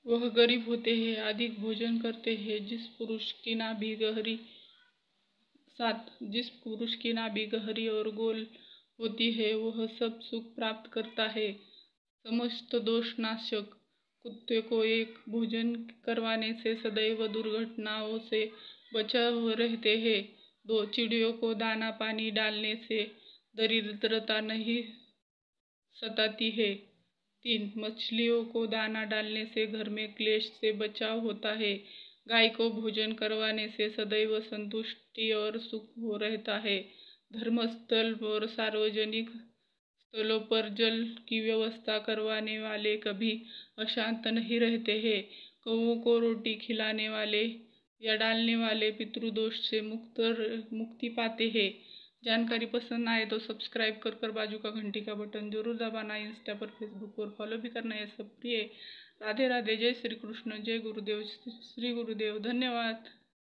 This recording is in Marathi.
वह गरीब होते हैं, अधिक भोजन करते हैं। जिस पुरुष की नाभि गहरी 7 जिस पुरुष की नाभि गहरी और गोल होती है वह सब सुख प्राप्त करता है। समस्त दोषनाशक कुत्ते को एक भोजन करवाने से सदैव दुर्घटनाओं से बचाव रहते हैं। 2 चिड़ियों को दाना पानी डालने से दरिद्रता नहीं सताती है। 3 मछलियों को दाना डालने से घर में क्लेश से बचाव होता है। गाय को भोजन करवाने से सदैव संतुष्टि और सुख हो रहता है। धर्मस्थल और सार्वजनिक स्थलों पर जल की व्यवस्था करवाने वाले कभी अशांत नहीं रहते हैं। कौओं को रोटी खिलाने वाले या डालने वाले पितृदोष से मुक्ति पाते हैं। जानकारी पसंद आए तो सब्सक्राइब कर बाजू का घंटी का बटन जरूर दबाना। इंस्टा पर, फेसबुक पर फॉलो भी करना। ये सब प्रिय। राधे राधे। जय श्री कृष्ण। जय गुरुदेव। श्री गुरुदेव। धन्यवाद।